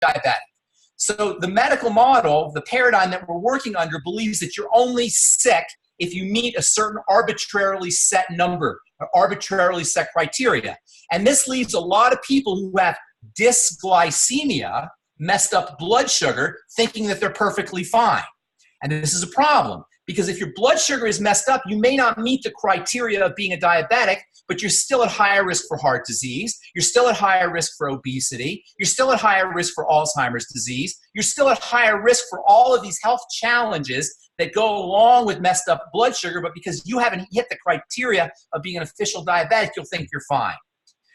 diabetic. So the medical model, the paradigm that we're working under, believes that you're only sick if you meet a certain arbitrarily set number or arbitrarily set criteria. And this leaves a lot of people who have dysglycemia, messed up blood sugar, thinking that they're perfectly fine. And this is a problem, because if your blood sugar is messed up, you may not meet the criteria of being a diabetic, but you're still at higher risk for heart disease. You're still at higher risk for obesity. You're still at higher risk for Alzheimer's disease. You're still at higher risk for all of these health challenges that go along with messed up blood sugar, but because you haven't hit the criteria of being an official diabetic, you'll think you're fine.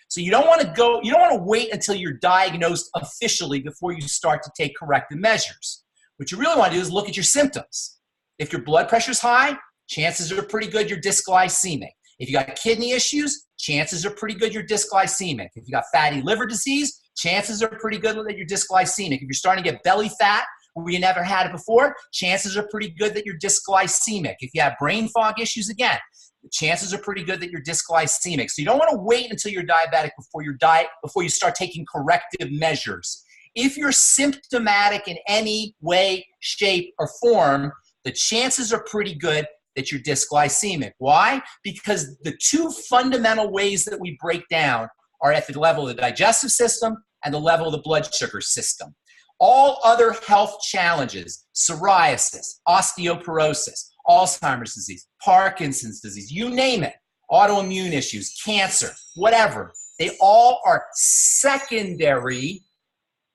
So you don't want to wait until you're diagnosed officially before you start to take corrective measures. What you really want to do is look at your symptoms. If your blood pressure is high, chances are pretty good you're dysglycemic. If you got kidney issues, chances are pretty good you're dysglycemic. If you got fatty liver disease, chances are pretty good that you're dysglycemic. If you're starting to get belly fat where you never had it before, chances are pretty good that you're dysglycemic. If you have brain fog issues, again, the chances are pretty good that you're dysglycemic. So you don't want to wait until you're diabetic before you start taking corrective measures. If you're symptomatic in any way, shape, or form, the chances are pretty good that you're dysglycemic. Why? Because the two fundamental ways that we break down are at the level of the digestive system and the level of the blood sugar system. All other health challenges, psoriasis, osteoporosis, Alzheimer's disease, Parkinson's disease, you name it, autoimmune issues, cancer, whatever, they all are secondary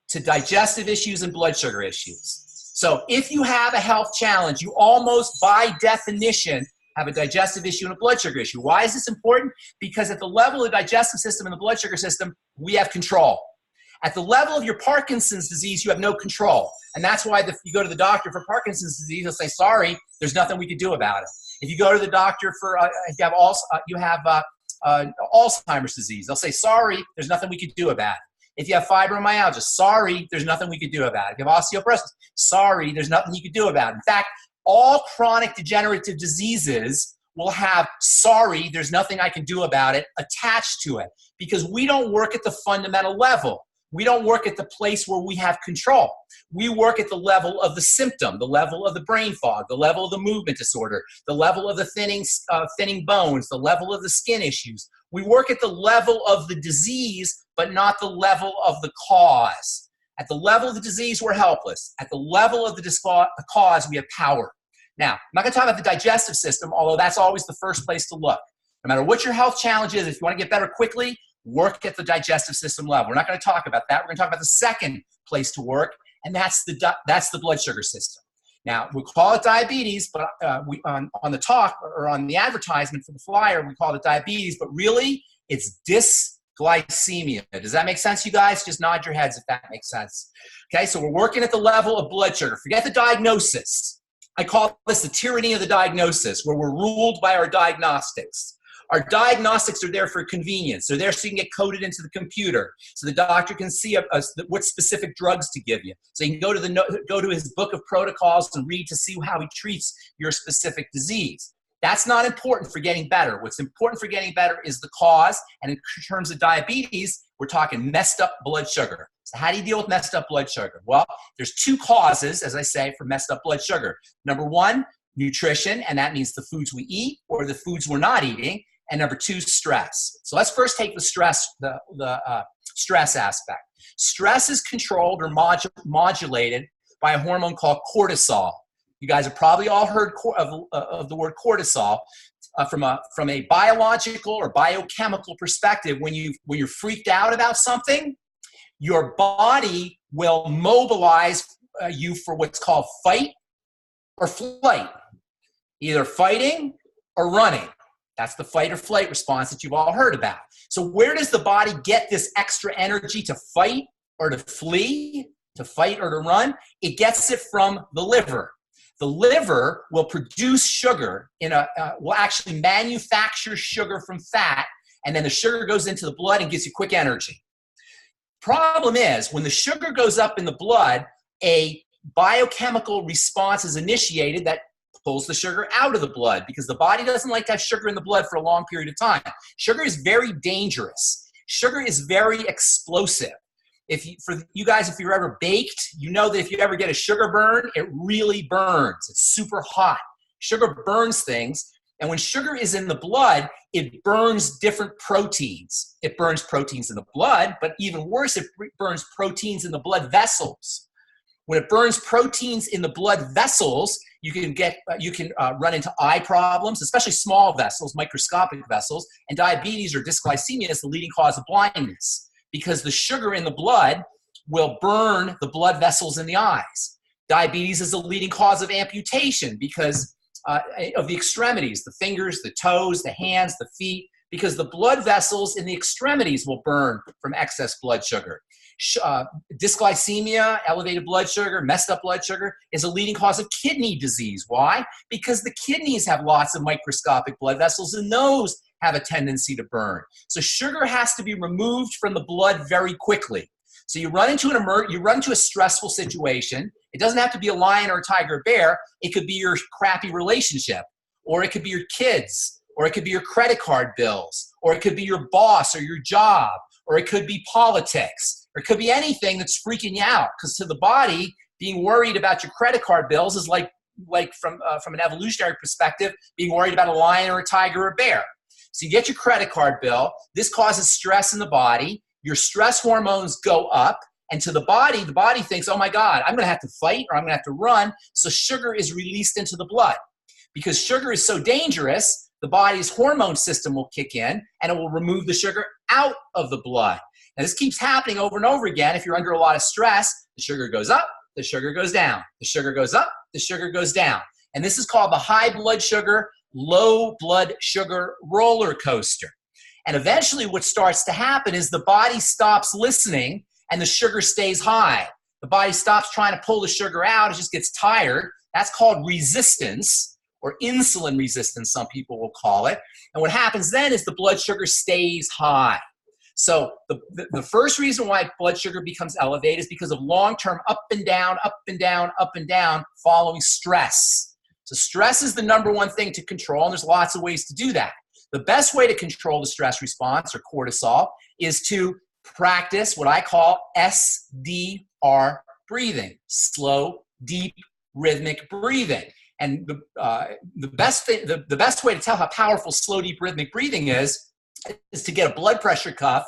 to digestive issues and blood sugar issues. So if you have a health challenge, you almost by definition have a digestive issue and a blood sugar issue. Why is this important? Because at the level of the digestive system and the blood sugar system, we have control. At the level of your Parkinson's disease, you have no control. And that's why if you go to the doctor for Parkinson's disease, they'll say, sorry, there's nothing we can do about it. If you go to the doctor for, you have Alzheimer's disease, they'll say, sorry, there's nothing we can do about it. If you have fibromyalgia, sorry, there's nothing we could do about it. If you have osteoporosis, sorry, there's nothing you could do about it. In fact, all chronic degenerative diseases will have sorry, there's nothing I can do about it attached to it, because we don't work at the fundamental level. We don't work at the place where we have control. We work at the level of the symptom, the level of the brain fog, the level of the movement disorder, the level of the thinning bones, the level of the skin issues. We work at the level of the disease, but not the level of the cause. At the level of the disease, we're helpless. At the level of the cause, we have power. Now, I'm not going to talk about the digestive system, although that's always the first place to look. No matter what your health challenge is, if you want to get better quickly, work at the digestive system level. We're not going to talk about that. We're going to talk about the second place to work, and that's the blood sugar system. Now, we call it diabetes, but on the talk or on the advertisement for the flyer, we call it diabetes, but really it's dysglycemia. Does that make sense, you guys? Just nod your heads if that makes sense. Okay, so we're working at the level of blood sugar. Forget the diagnosis. I call this the tyranny of the diagnosis, where we're ruled by our diagnostics. Our diagnostics are there for convenience. They're there so you can get coded into the computer, so the doctor can see what specific drugs to give you. So you can go to his book of protocols and read to see how he treats your specific disease. That's not important for getting better. What's important for getting better is the cause, and in terms of diabetes, we're talking messed up blood sugar. So how do you deal with messed up blood sugar? Well, there's two causes, as I say, for messed up blood sugar. Number one, nutrition, and that means the foods we eat or the foods we're not eating. And number two, stress. So let's first take the stress aspect. Stress is controlled or modulated by a hormone called cortisol. You guys have probably all heard of the word cortisol. From a biological or biochemical perspective, when you're freaked out about something, your body will mobilize you for what's called fight or flight, either fighting or running. That's the fight or flight response that you've all heard about. So where does the body get this extra energy to fight or to flee, to fight or to run? It gets it from the liver. The liver will produce sugar, will actually manufacture sugar from fat, and then the sugar goes into the blood and gives you quick energy. Problem is, when the sugar goes up in the blood, a biochemical response is initiated that pulls the sugar out of the blood, because the body doesn't like to have sugar in the blood for a long period of time. Sugar is very dangerous. Sugar is very explosive. For you guys, if you're ever baked, you know that if you ever get a sugar burn, it really burns. It's super hot. Sugar burns things. And when sugar is in the blood, it burns different proteins. It burns proteins in the blood, but even worse, it burns proteins in the blood vessels. When it burns proteins in the blood vessels, you can run into eye problems, especially small vessels, microscopic vessels, and diabetes or dysglycemia is the leading cause of blindness because the sugar in the blood will burn the blood vessels in the eyes. Diabetes is the leading cause of amputation because of the extremities, the fingers, the toes, the hands, the feet, because the blood vessels in the extremities will burn from excess blood sugar. Dysglycemia, elevated blood sugar, messed up blood sugar is a leading cause of kidney disease. Why? Because the kidneys have lots of microscopic blood vessels and those have a tendency to burn. So sugar has to be removed from the blood very quickly. So you run into a stressful situation. It doesn't have to be a lion or a tiger or bear. It could be your crappy relationship, or it could be your kids, or it could be your credit card bills, or it could be your boss or your job, or it could be politics, or it could be anything that's freaking you out. Because to the body, being worried about your credit card bills is like from an evolutionary perspective, being worried about a lion or a tiger or a bear. So you get your credit card bill. This causes stress in the body. Your stress hormones go up, and to the body thinks, oh my God, I'm going to have to fight or I'm going to have to run. So sugar is released into the blood. Because sugar is so dangerous, the body's hormone system will kick in and it will remove the sugar out of the blood. And this keeps happening over and over again. If you're under a lot of stress, the sugar goes up, the sugar goes down, the sugar goes up, the sugar goes down. And this is called the high blood sugar, low blood sugar roller coaster. And eventually what starts to happen is the body stops listening and the sugar stays high. The body stops trying to pull the sugar out. It just gets tired. That's called resistance, or insulin resistance, some people will call it. And what happens then is the blood sugar stays high. So the first reason why blood sugar becomes elevated is because of long-term up and down, up and down, up and down following stress. So stress is the number one thing to control, and there's lots of ways to do that. The best way to control the stress response, or cortisol, is to practice what I call SDR breathing, slow, deep, rhythmic breathing. And the best way to tell how powerful slow, deep, rhythmic breathing is to get a blood pressure cuff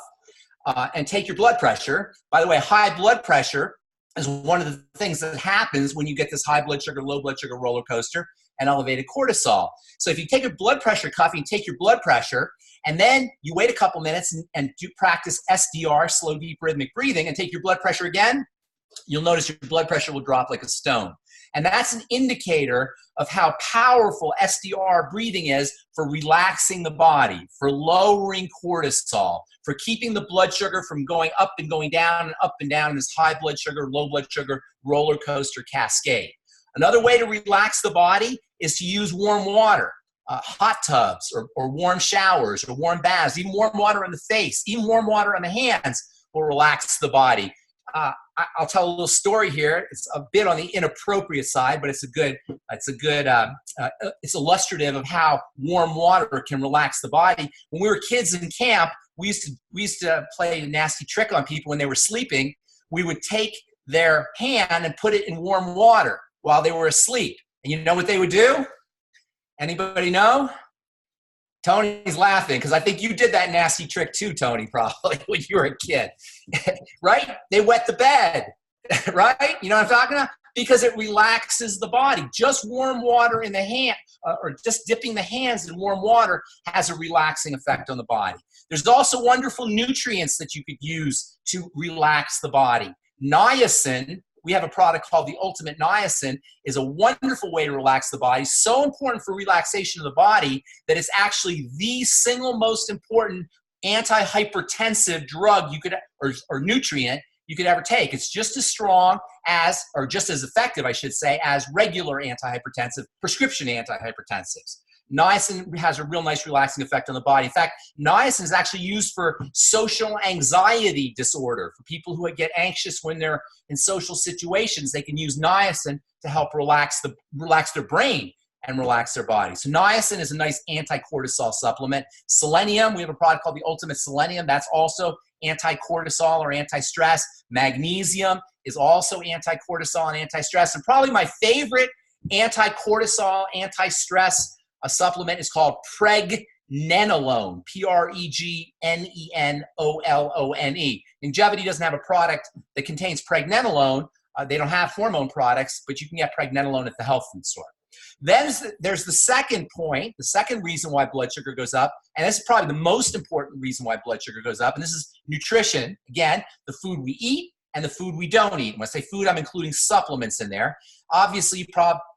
and take your blood pressure. By the way, high blood pressure is one of the things that happens when you get this high blood sugar, low blood sugar roller coaster and elevated cortisol. So if you take a blood pressure cuff, you take your blood pressure, and then you wait a couple minutes and do practice SDR, slow, deep, rhythmic breathing, and take your blood pressure again, you'll notice your blood pressure will drop like a stone. And that's an indicator of how powerful SDR breathing is for relaxing the body, for lowering cortisol, for keeping the blood sugar from going up and going down and up and down in this high blood sugar, low blood sugar roller coaster cascade. Another way to relax the body is to use warm water, hot tubs or warm showers or warm baths, even warm water on the face, even warm water on the hands will relax the body. I'll tell a little story here. It's a bit on the inappropriate side, but it's illustrative of how warm water can relax the body. When we were kids in camp, we used to play a nasty trick on people when they were sleeping. We would take their hand and put it in warm water while they were asleep. And you know what they would do? Anybody know? Tony's laughing because I think you did that nasty trick too, Tony, probably when you were a kid, right? They wet the bed, right? You know what I'm talking about? Because it relaxes the body. Just warm water in the hand or just dipping the hands in warm water has a relaxing effect on the body. There's also wonderful nutrients that you could use to relax the body. Niacin, we have a product called the Ultimate Niacin, is a wonderful way to relax the body. So important for relaxation of the body that it's actually the single most important antihypertensive drug you could, or nutrient you could ever take. It's just as strong as, or just as effective, I should say, as regular antihypertensive, prescription antihypertensives. Niacin has a real nice relaxing effect on the body. In fact, niacin is actually used for social anxiety disorder. For people who get anxious when they're in social situations, they can use niacin to help relax their brain. and relax their body. So niacin is a nice anti-cortisol supplement. Selenium, we have a product called the Ultimate Selenium. That's also anti-cortisol or anti-stress. Magnesium is also anti-cortisol and anti-stress. And probably my favorite anti-cortisol, anti-stress supplement is called pregnenolone, Pregnenolone. Longevity doesn't have a product that contains pregnenolone. They don't have hormone products, but you can get pregnenolone at the health food store. Then there's the second point, the second reason why blood sugar goes up, and this is probably the most important reason why blood sugar goes up, and this is nutrition. Again, the food we eat and the food we don't eat. When I say food, I'm including supplements in there. Obviously,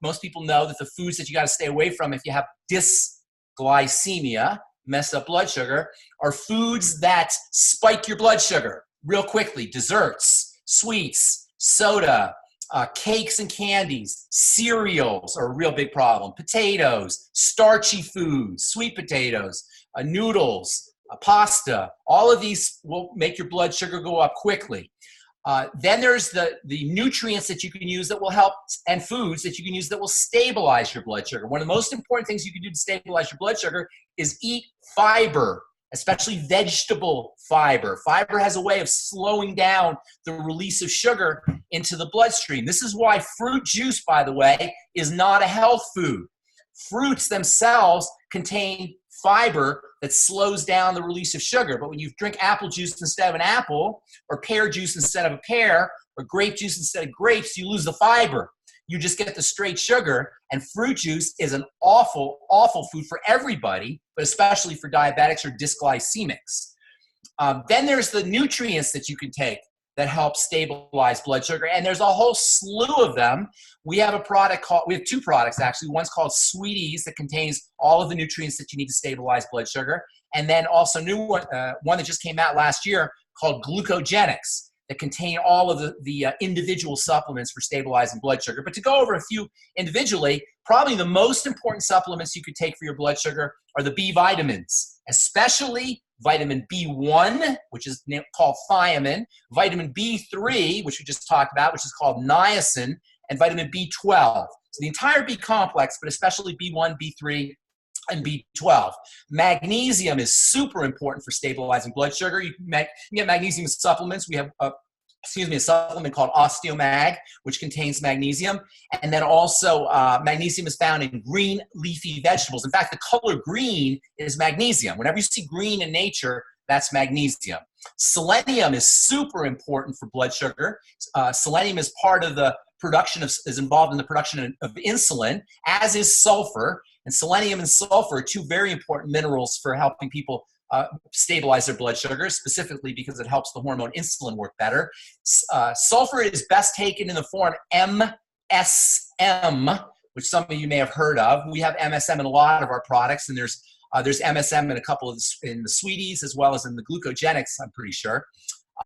most people know that the foods that you got to stay away from if you have dysglycemia, messed up blood sugar, are foods that spike your blood sugar real quickly. Desserts, sweets, soda, cakes and candies, cereals are a real big problem. Potatoes, starchy foods, sweet potatoes, noodles, pasta, all of these will make your blood sugar go up quickly. Then there's the nutrients that you can use that will help, and foods that you can use that will stabilize your blood sugar. One of the most important things you can do to stabilize your blood sugar is eat fiber, especially vegetable fiber. Fiber has a way of slowing down the release of sugar into the bloodstream. This is why fruit juice, by the way, is not a health food. Fruits themselves contain fiber that slows down the release of sugar. But when you drink apple juice instead of an apple, or pear juice instead of a pear, or grape juice instead of grapes, you lose the fiber. You just get the straight sugar, and fruit juice is an awful, awful food for everybody, but especially for diabetics or dysglycemics. Then there's the nutrients that you can take that help stabilize blood sugar, and there's a whole slew of them. We have two products actually. One's called Sweeties that contains all of the nutrients that you need to stabilize blood sugar, and then also one that just came out last year called Glucogenics that contain all of the individual supplements for stabilizing blood sugar. But to go over a few individually, probably the most important supplements you could take for your blood sugar are the B vitamins, especially vitamin B1, which is called thiamine, vitamin B3, which we just talked about, which is called niacin, and vitamin B12. So the entire B complex, but especially B1, B3, and B12. Magnesium is super important for stabilizing blood sugar. You can get magnesium supplements. We have a supplement called Osteomag, which contains magnesium. And then also magnesium is found in green leafy vegetables. In fact, the color green is magnesium. Whenever you see green in nature, that's magnesium. Selenium is super important for blood sugar. Selenium is part of the production is involved in the production of insulin, as is sulfur. And selenium and sulfur are two very important minerals for helping people stabilize their blood sugar, specifically because it helps the hormone insulin work better. Sulfur is best taken in the form MSM, which some of you may have heard of. We have MSM in a lot of our products, and there's MSM in a couple of in the Sweeties as well as in the Glucogenics, I'm pretty sure.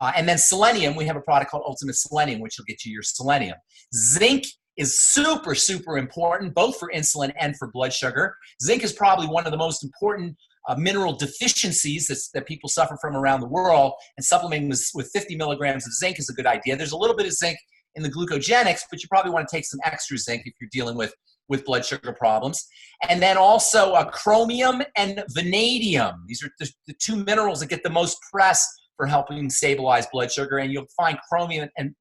And then selenium, we have a product called Ultimate Selenium, which will get you your selenium. Zinc is super, super important, both for insulin and for blood sugar. Zinc is probably one of the most important mineral deficiencies that people suffer from around the world, and supplementing with 50 milligrams of zinc is a good idea. There's a little bit of zinc in the Glucogenics, but you probably want to take some extra zinc if you're dealing with blood sugar problems. And then also chromium and vanadium. These are the two minerals that get the most press for helping stabilize blood sugar, and you'll find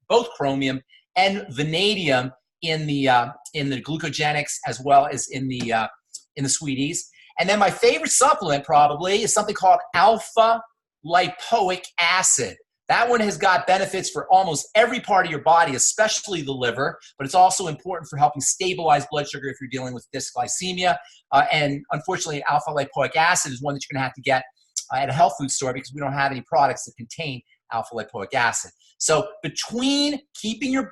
both chromium and vanadium in the Glucogenics as well as in the Sweeties. And then my favorite supplement probably is something called alpha lipoic acid. That one has got benefits for almost every part of your body, especially the liver, but it's also important for helping stabilize blood sugar if you're dealing with dysglycemia. And unfortunately, alpha lipoic acid is one that you're going to have to get at a health food store because we don't have any products that contain alpha lipoic acid. So between keeping your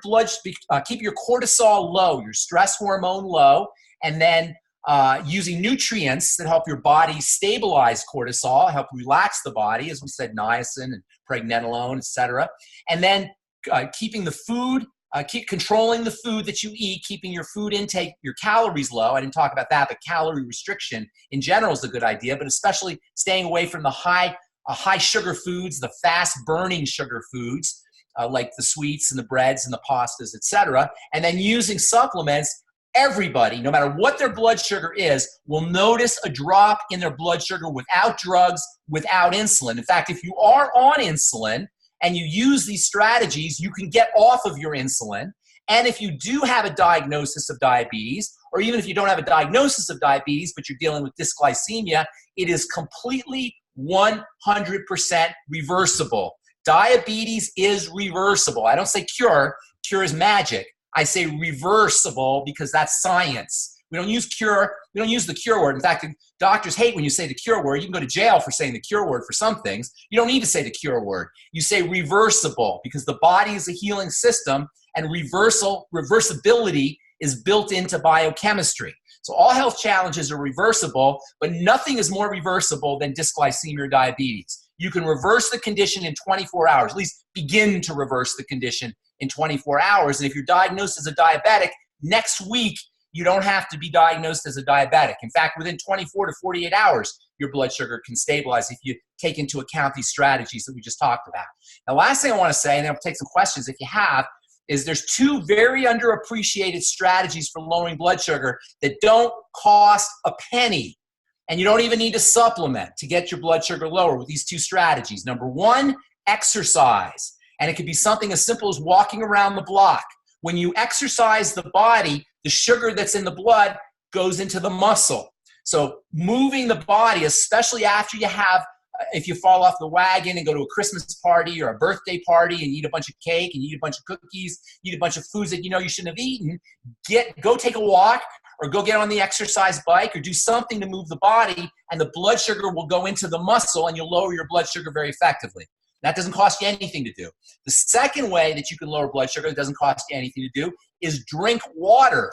keep your cortisol low, your stress hormone low, and then using nutrients that help your body stabilize cortisol, help relax the body, as we said, niacin and pregnenolone, etc. And then keeping the food, keep controlling the food that you eat, keeping your food intake, your calories low. I didn't talk about that, but calorie restriction in general is a good idea, but especially staying away from the high sugar foods, the fast burning sugar foods, like the sweets and the breads and the pastas, etc. And then using supplements everybody, no matter what their blood sugar is, will notice a drop in their blood sugar without drugs, without insulin. In fact, if you are on insulin and you use these strategies, you can get off of your insulin. And if you do have a diagnosis of diabetes, or even if you don't have a diagnosis of diabetes, but you're dealing with dysglycemia, it is completely 100% reversible. Diabetes is reversible. I don't say cure. Cure is magic. I say reversible because that's science. We don't use cure. We don't use the cure word. In fact, doctors hate when you say the cure word. You can go to jail for saying the cure word for some things. You don't need to say the cure word. You say reversible because the body is a healing system, and reversibility is built into biochemistry. So all health challenges are reversible, but nothing is more reversible than dysglycemia or diabetes. You can reverse the condition in 24 hours, at least begin to reverse the condition in 24 hours. And if you're diagnosed as a diabetic, next week, you don't have to be diagnosed as a diabetic. In fact, within 24 to 48 hours, your blood sugar can stabilize if you take into account these strategies that we just talked about. Now, last thing I want to say, and then I'll take some questions if you have, is there's two very underappreciated strategies for lowering blood sugar that don't cost a penny. And you don't even need to supplement to get your blood sugar lower with these two strategies. Number one, exercise. And it could be something as simple as walking around the block. When you exercise the body, the sugar that's in the blood goes into the muscle. So moving the body, especially after you have, if you fall off the wagon and go to a Christmas party or a birthday party and eat a bunch of cake and eat a bunch of cookies, eat a bunch of foods that you know you shouldn't have eaten, go take a walk or go get on the exercise bike or do something to move the body, and the blood sugar will go into the muscle and you'll lower your blood sugar very effectively. That doesn't cost you anything to do. The second way that you can lower blood sugar that doesn't cost you anything to do is drink water.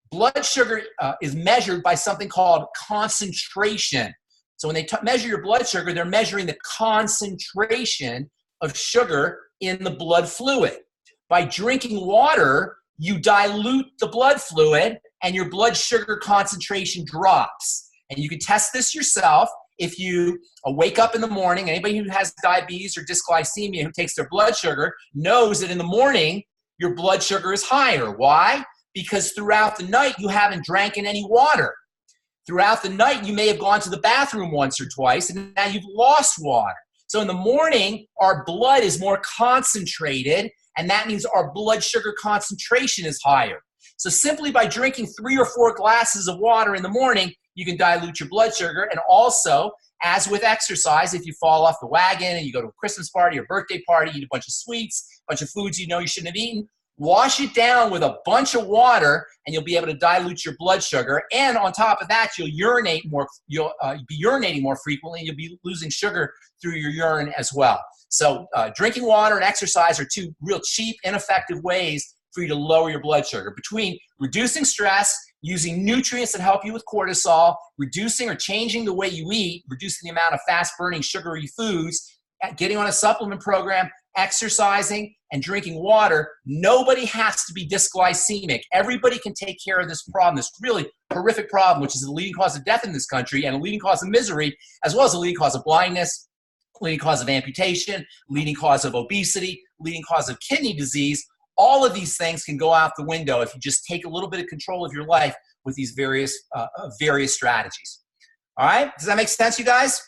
Blood sugar is measured by something called concentration. So when they measure your blood sugar, they're measuring the concentration of sugar in the blood fluid. By drinking water, you dilute the blood fluid and your blood sugar concentration drops. And you can test this yourself. If you wake up in the morning, anybody who has diabetes or dysglycemia who takes their blood sugar knows that in the morning, your blood sugar is higher. Why? Because throughout the night, you haven't drank any water. Throughout the night, you may have gone to the bathroom once or twice, and now you've lost water. So in the morning, our blood is more concentrated, and that means our blood sugar concentration is higher. So simply by drinking 3 or 4 glasses of water in the morning, you can dilute your blood sugar. And also, as with exercise, if you fall off the wagon and you go to a Christmas party or birthday party, eat a bunch of sweets, a bunch of foods you know you shouldn't have eaten, wash it down with a bunch of water and you'll be able to dilute your blood sugar. And on top of that, you'll urinate more. You'll be urinating more frequently, and you'll be losing sugar through your urine as well. So drinking water and exercise are two real cheap, ineffective ways for you to lower your blood sugar. Between reducing stress, using nutrients that help you with cortisol, reducing or changing the way you eat, reducing the amount of fast-burning sugary foods, getting on a supplement program, exercising, and drinking water, nobody has to be dysglycemic. Everybody can take care of this problem, this really horrific problem, which is the leading cause of death in this country and a leading cause of misery, as well as a leading cause of blindness, leading cause of amputation, leading cause of obesity, leading cause of kidney disease. All of these things can go out the window if you just take a little bit of control of your life with these various strategies. All right? Does that make sense, you guys?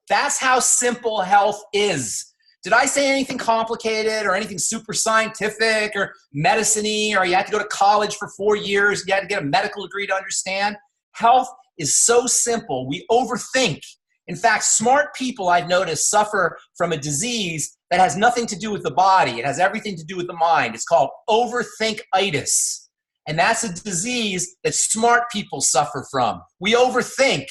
That's how simple health is. Did I say anything complicated or anything super scientific or medicine-y, or you had to go to college for 4 years, you had to get a medical degree to understand? Health is so simple. We overthink. In fact, smart people, I've noticed, suffer from a disease that has nothing to do with the body. It has everything to do with the mind. It's called overthinkitis. And that's a disease that smart people suffer from. We overthink.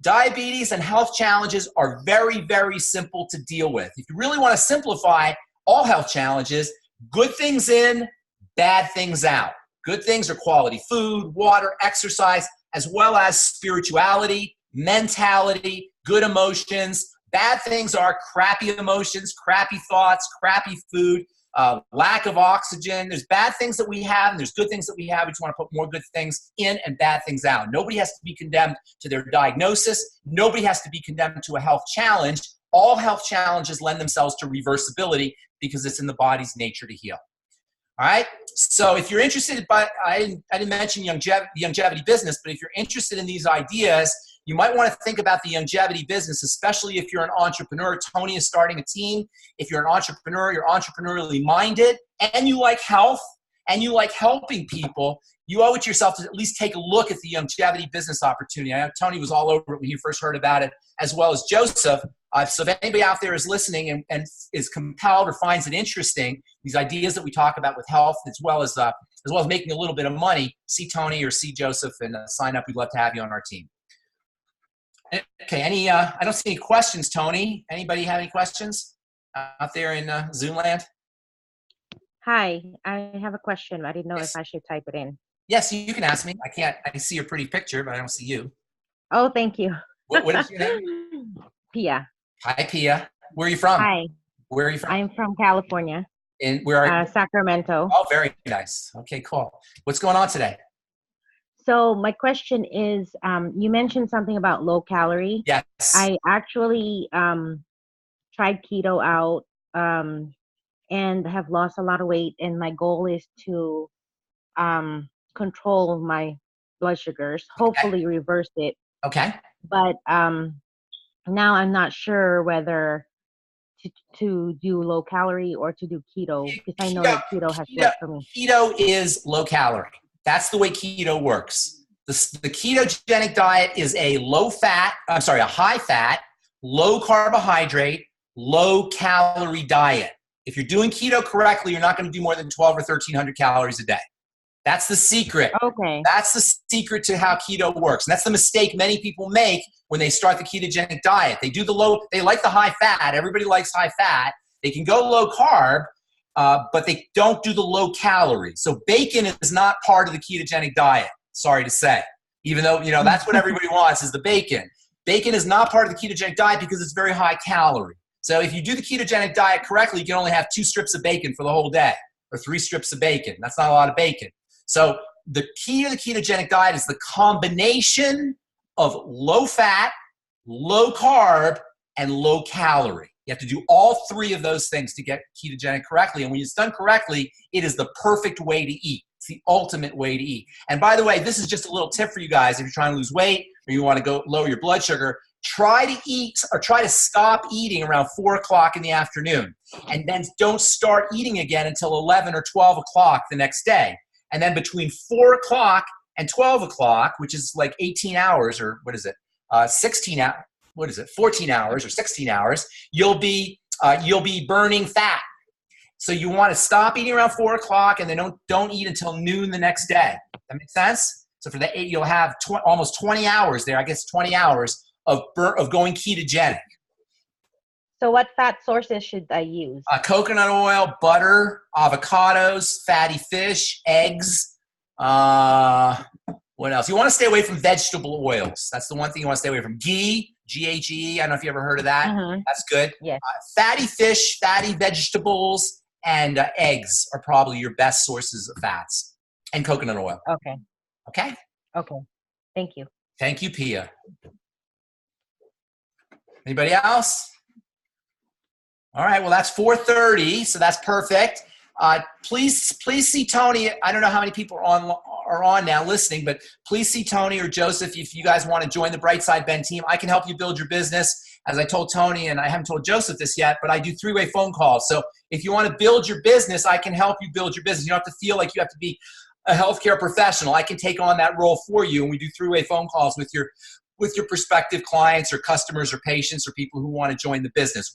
Diabetes and health challenges are very, very simple to deal with. If you really want to simplify all health challenges, good things in, bad things out. Good things are quality food, water, exercise, as well as spirituality, mentality, good emotions. Bad things are crappy emotions, crappy thoughts, crappy food, lack of oxygen. There's bad things that we have, and there's good things that we have. We just want to put more good things in and bad things out. Nobody has to be condemned to their diagnosis. Nobody has to be condemned to a health challenge. All health challenges lend themselves to reversibility because it's in the body's nature to heal. All right? So if you're interested, but I didn't mention the longevity business, but if you're interested in these ideas, you might want to think about the longevity business, especially if you're an entrepreneur. Tony is starting a team. If you're an entrepreneur, you're entrepreneurially minded, and you like health, and you like helping people, you owe it to yourself to at least take a look at the longevity business opportunity. I know Tony was all over it when he first heard about it, as well as Joseph. So if anybody out there is listening and is compelled or finds it interesting, these ideas that we talk about with health, as well as making a little bit of money, see Tony or see Joseph and sign up. We'd love to have you on our team. Okay, I don't see any questions, Tony. Anybody have any questions out there in Zoom land? Hi, I have a question. I didn't know if I should type it in. Yes, you can ask me. I see your pretty picture, but I don't see you. Oh, thank you. What is your name? Pia. Hi, Pia. Where are you from? Hi. Where are you from? I'm from California. And where are you? Sacramento. Oh, very nice. Okay, cool. What's going on today? So my question is, you mentioned something about low calorie. Yes. I actually tried keto out and have lost a lot of weight, and my goal is to control my blood sugars, hopefully reverse it. Okay. But now I'm not sure whether to do low calorie or to do keto, because I know that keto has worked for me. Keto is low calorie. That's the way keto works. The ketogenic diet is a high fat, low carbohydrate, low calorie diet. If you're doing keto correctly, you're not going to do more than 12 or 1,300 calories a day. That's the secret. Okay. That's the secret to how keto works. And that's the mistake many people make when they start the ketogenic diet. They like the high fat. Everybody likes high fat. They can go low carb, but they don't do the low calorie. So bacon is not part of the ketogenic diet, sorry to say. Even though, that's what everybody wants is the bacon. Bacon is not part of the ketogenic diet because it's very high calorie. So if you do the ketogenic diet correctly, you can only have 2 strips of bacon for the whole day, or 3 strips of bacon. That's not a lot of bacon. So the key to the ketogenic diet is the combination of low fat, low carb, and low calorie. You have to do all 3 of those things to get ketogenic correctly. And when it's done correctly, it is the perfect way to eat. It's the ultimate way to eat. And by the way, this is just a little tip for you guys. If you're trying to lose weight or you want to go lower your blood sugar, try to eat or try to stop eating around 4 o'clock in the afternoon. And then don't start eating again until 11 or 12 o'clock the next day. And then between 4 o'clock and 12 o'clock, which is like 18 hours or 16 hours, 14 hours or 16 hours, you'll be burning fat. So you want to stop eating around 4 o'clock and then don't eat until noon the next day. That makes sense? So for the 8, you'll have almost 20 hours there, 20 hours of going ketogenic. So what fat sources should I use? Coconut oil, butter, avocados, fatty fish, eggs. What else? You want to stay away from vegetable oils. That's the one thing you want to stay away from. Ghee, G-H-E. I don't know if you ever heard of that. Mm-hmm. That's good. Yeah. Fatty fish, fatty vegetables, and eggs are probably your best sources of fats. And coconut oil. Okay. Okay? Okay. Thank you. Thank you, Pia. Anybody else? All right, well, that's 4:30, so that's perfect. Please see Tony. I don't know how many people are on now listening, but please see Tony or Joseph if you guys want to join the Brightside Ben team. I can help you build your business. As I told Tony, and I haven't told Joseph this yet, but I do 3-way phone calls. So if you want to build your business, I can help you build your business. You don't have to feel like you have to be a healthcare professional. I can take on that role for you, and we do 3-way phone calls with your prospective clients or customers or patients or people who want to join the business.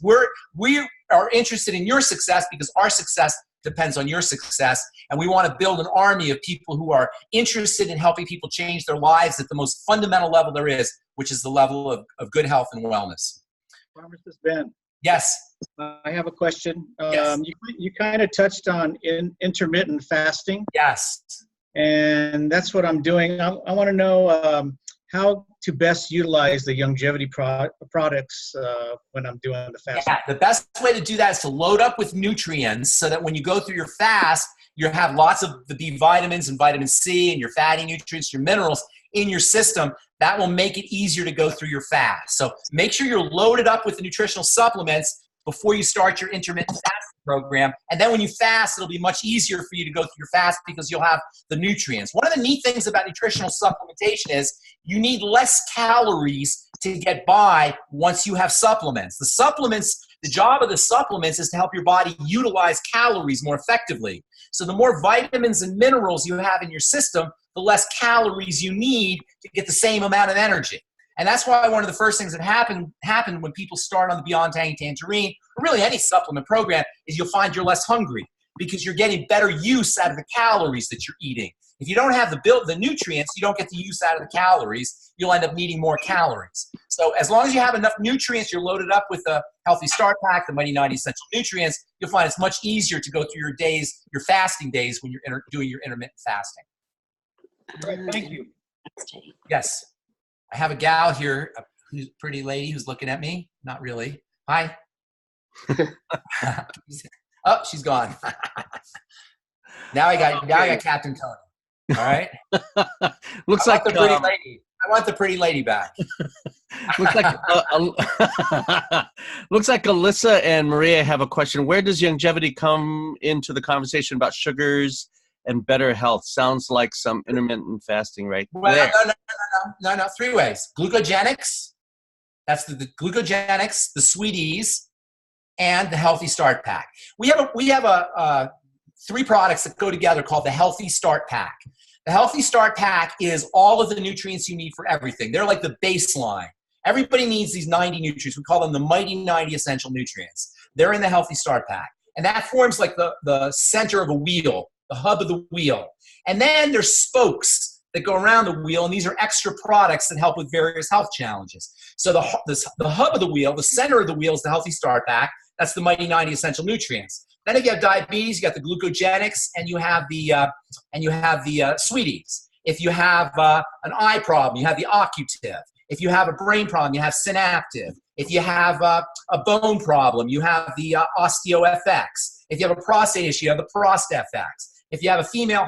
We are interested in your success because our success depends on your success. And we want to build an army of people who are interested in helping people change their lives at the most fundamental level there is, which is the level of good health and wellness. Pharmacist Ben. Yes. I have a question. Yes. You kind of touched on intermittent fasting. Yes. And that's what I'm doing. I want to know how to best utilize the longevity products when I'm doing the fast. Yeah, the best way to do that is to load up with nutrients so that when you go through your fast, you have lots of the B vitamins and vitamin C and your fatty nutrients, your minerals in your system. That will make it easier to go through your fast. So make sure you're loaded up with the nutritional supplements before you start your intermittent fasting program. And then when you fast, it'll be much easier for you to go through your fast because you'll have the nutrients. One of the neat things about nutritional supplementation is you need less calories to get by once you have supplements. The job of the supplements is to help your body utilize calories more effectively. So the more vitamins and minerals you have in your system, the less calories you need to get the same amount of energy. And that's why one of the first things that happened when people start on the Beyond Tangy Tangerine, or really any supplement program, is you'll find you're less hungry because you're getting better use out of the calories that you're eating. If you don't have the nutrients, you don't get the use out of the calories, you'll end up needing more calories. So as long as you have enough nutrients, you're loaded up with the Healthy Start Pack, the Mighty 90 Essential Nutrients, you'll find it's much easier to go through your days, your fasting days when you're doing your intermittent fasting. Great, thank you. Yes. I have a gal here, who's a pretty lady who's looking at me. Not really. Hi. Oh, she's gone. Now I got Captain Tony. All right. Looks I like want the pretty lady. I want the pretty lady back. looks like looks like Alyssa and Maria have a question. Where does longevity come into the conversation about sugars and better health? Sounds like some intermittent fasting right there. No. 3 ways. Glucogenics. That's the glucogenics, the sweeties, and the Healthy Start Pack. We have 3 products that go together called the Healthy Start Pack. The Healthy Start Pack is all of the nutrients you need for everything. They're like the baseline. Everybody needs these 90 nutrients. We call them the Mighty 90 Essential Nutrients. They're in the Healthy Start Pack. And that forms like the center of a wheel, the hub of the wheel. And then there's spokes that go around the wheel, and these are extra products that help with various health challenges. So the hub of the wheel, the center of the wheel is the Healthy Start Pack. That's the Mighty 90 Essential Nutrients. Then if you have diabetes, you got the glucogenics, and you have the sweeties. If you have an eye problem, you have the occutive. If you have a brain problem, you have synaptive. If you have a bone problem, you have the OsteoFX. If you have a prostate issue, you have the ProstFX. If you have a female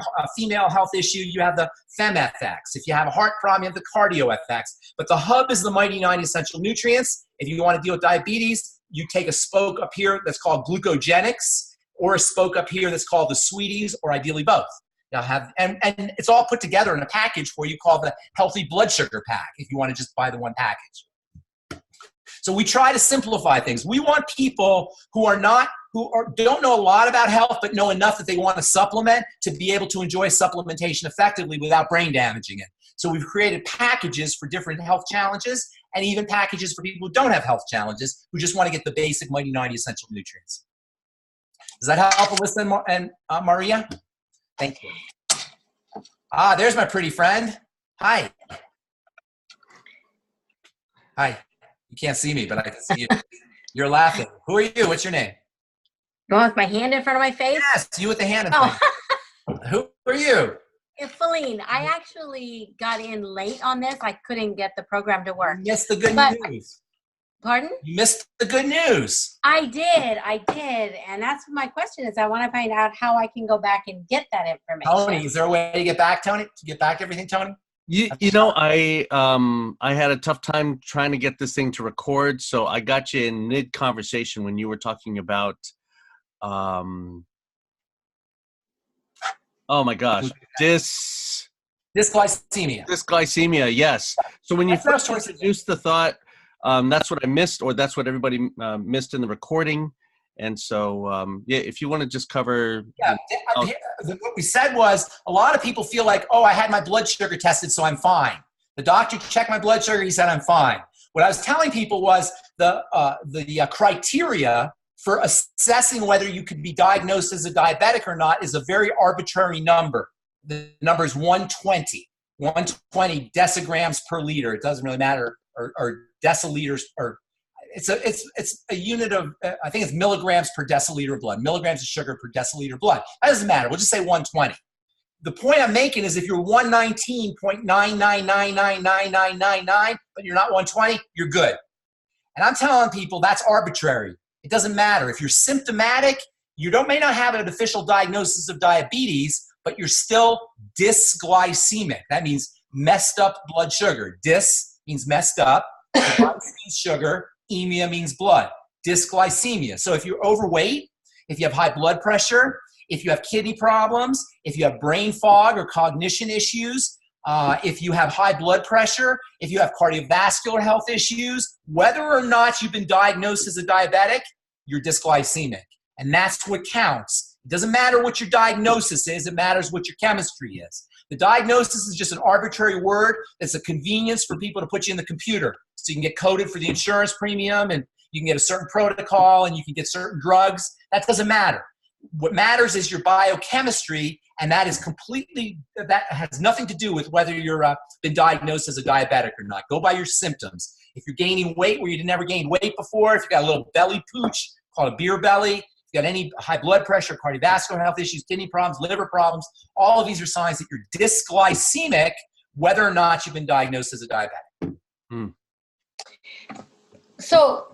health issue, you have the FemFX. If you have a heart problem, you have the CardioFX. But the hub is the Mighty 90 Essential Nutrients. If you want to deal with diabetes, you take a spoke up here that's called glucogenics, or a spoke up here that's called the sweeties, or ideally both. And it's all put together in a package for you called the Healthy Blood Sugar Pack, if you want to just buy the one package. So we try to simplify things. We want people who don't know a lot about health, but know enough that they want to supplement to be able to enjoy supplementation effectively without brain damaging it. So we've created packages for different health challenges, and even packages for people who don't have health challenges, who just want to get the basic Mighty 90 Essential Nutrients. Does that help, Alyssa and Maria? Thank you. There's my pretty friend. Hi. Hi. You can't see me, but I can see you. You're laughing. Who are you? What's your name? Going with my hand in front of my face? Yes, you with the hand in front of you. Who are you? Feline. I actually got in late on this. I couldn't get the program to work. You missed the good news. Pardon? You missed the good news. I did. And that's my question is I want to find out how I can go back and get that information. Tony, is there a way to get back, Tony? To get back everything, Tony? You know, I had a tough time trying to get this thing to record, so I got you in mid-conversation when you were talking about oh my gosh, dysglycemia. Dysglycemia, yes. So when you first introduced the thought, that's what I missed, or that's what everybody missed in the recording. And so, yeah, if you want to just cover. Yeah, what we said was a lot of people feel like, oh, I had my blood sugar tested, so I'm fine. The doctor checked my blood sugar, he said I'm fine. What I was telling people was the criteria for assessing whether you could be diagnosed as a diabetic or not is a very arbitrary number. The number is 120. 120 decigrams per liter. It doesn't really matter, or deciliters, or it's a unit of, I think it's milligrams per deciliter of blood, milligrams of sugar per deciliter of blood. That doesn't matter. We'll just say 120. The point I'm making is if you're 119.9999999, but you're not 120, you're good. And I'm telling people that's arbitrary. It doesn't matter. If you're symptomatic, you may not have an official diagnosis of diabetes, but you're still dysglycemic. That means messed up blood sugar. Dys means messed up. Glycemic means sugar. Emia means blood. dysglycemia. So if you're overweight, if you have high blood pressure, if you have kidney problems, if you have brain fog or cognition issues, if you have high blood pressure, if you have cardiovascular health issues, whether or not you've been diagnosed as a diabetic, you're dysglycemic. And that's what counts. It doesn't matter what your diagnosis is, it matters what your chemistry is. The diagnosis is just an arbitrary word. It's a convenience for people to put you in the computer. So you can get coded for the insurance premium, and you can get a certain protocol, and you can get certain drugs. That doesn't matter. What matters is your biochemistry, and that has nothing to do with whether you're been diagnosed as a diabetic or not. Go by your symptoms. If you're gaining weight where you never gained weight before, if you got a little belly pooch called a beer belly, if you got any high blood pressure, cardiovascular health issues, kidney problems, liver problems, all of these are signs that you're dysglycemic, whether or not you've been diagnosed as a diabetic. Hmm. So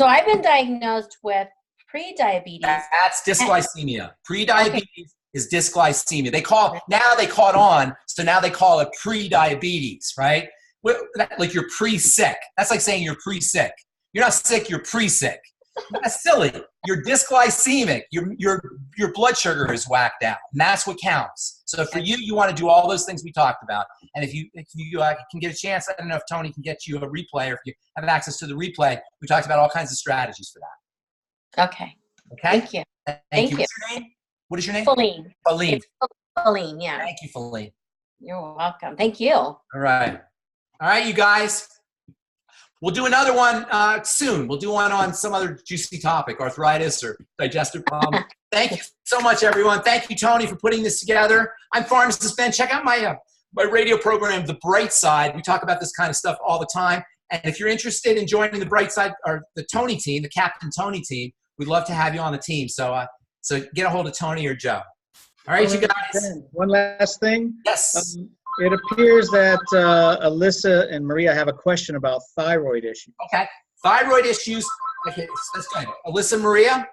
I've been diagnosed with pre-diabetes. That's dysglycemia. Pre-diabetes is dysglycemia. They caught on, so now they call it pre-diabetes, right? Like you're pre-sick. That's like saying you're pre-sick. You're not sick, you're pre-sick. That's silly. You're dysglycemic. Your blood sugar is whacked out, and that's what counts. So for you, you want to do all those things we talked about. And if you can get a chance, I don't know if Tony can get you a replay, or if you have access to the replay, we talked about all kinds of strategies for that. Okay. Thank you. Thank you. What's your name? What is your name? Feline. Feline. Feline, yeah. Thank you, Feline. You're welcome. Thank you. All right, you guys. We'll do another one soon. We'll do one on some other juicy topic, arthritis or digestive problems. Thank you so much, everyone. Thank you, Tony, for putting this together. I'm Pharmacist Ben. Check out my radio program, The Bright Side. We talk about this kind of stuff all the time. And if you're interested in joining the Bright Side or the Tony team, the Captain Tony team, we'd love to have you on the team. So get a hold of Tony or Joe. All right, you guys. One last thing. Yes. It appears that Alyssa and Maria have a question about thyroid issues. Okay. Thyroid issues. Okay, that's good. Alyssa and Maria,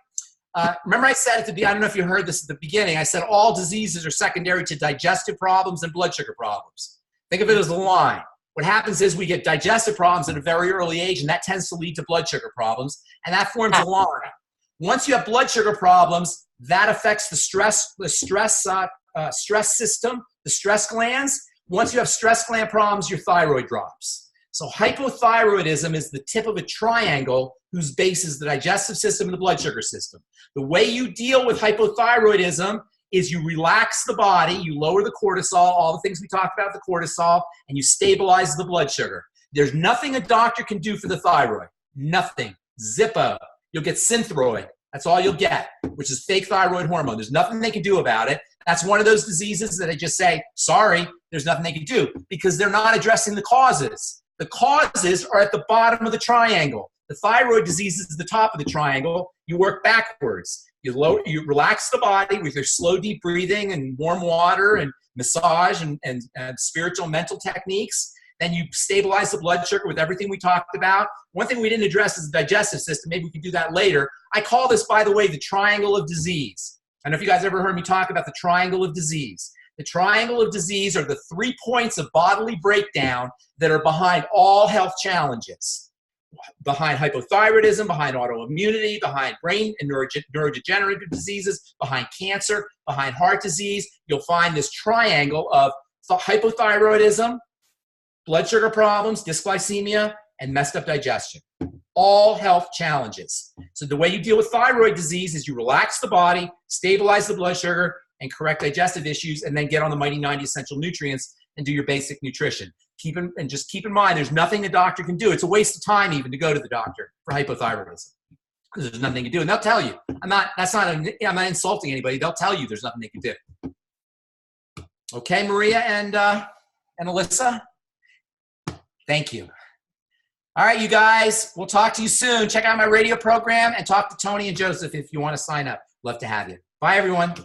remember I said at the beginning, I don't know if you heard this at the beginning, I said all diseases are secondary to digestive problems and blood sugar problems. Think of it as a line. What happens is we get digestive problems at a very early age, and that tends to lead to blood sugar problems, and that forms a line. Once you have blood sugar problems, that affects the stress system, the stress glands. Once you have stress gland problems, your thyroid drops. So hypothyroidism is the tip of a triangle whose base is the digestive system and the blood sugar system. The way you deal with hypothyroidism is you relax the body, you lower the cortisol, all the things we talked about, the cortisol, and you stabilize the blood sugar. There's nothing a doctor can do for the thyroid. Nothing. Zippo. You'll get Synthroid. That's all you'll get, which is fake thyroid hormone. There's nothing they can do about it. That's one of those diseases that they just say, sorry, there's nothing they can do, because they're not addressing the causes. The causes are at the bottom of the triangle. The thyroid disease is the top of the triangle. You work backwards. You relax the body with your slow, deep breathing and warm water and massage and spiritual mental techniques. Then you stabilize the blood sugar with everything we talked about. One thing we didn't address is the digestive system. Maybe we can do that later. I call this, by the way, the triangle of disease. I don't know if you guys ever heard me talk about the triangle of disease. The triangle of disease are the 3 points of bodily breakdown that are behind all health challenges. Behind hypothyroidism, behind autoimmunity, behind brain and neurodegenerative diseases, behind cancer, behind heart disease. You'll find this triangle of hypothyroidism, blood sugar problems, dysglycemia, and messed up digestion. All health challenges. So the way you deal with thyroid disease is you relax the body, stabilize the blood sugar, and correct digestive issues, and then get on the Mighty 90 essential nutrients and do your basic nutrition. Just keep in mind, there's nothing a doctor can do. It's a waste of time even to go to the doctor for hypothyroidism, because there's nothing to do. And they'll tell you. I'm not insulting anybody. They'll tell you there's nothing they can do. Okay, Maria and Alyssa? Thank you. All right, you guys, we'll talk to you soon. Check out my radio program and talk to Tony and Joseph if you want to sign up. Love to have you. Bye, everyone.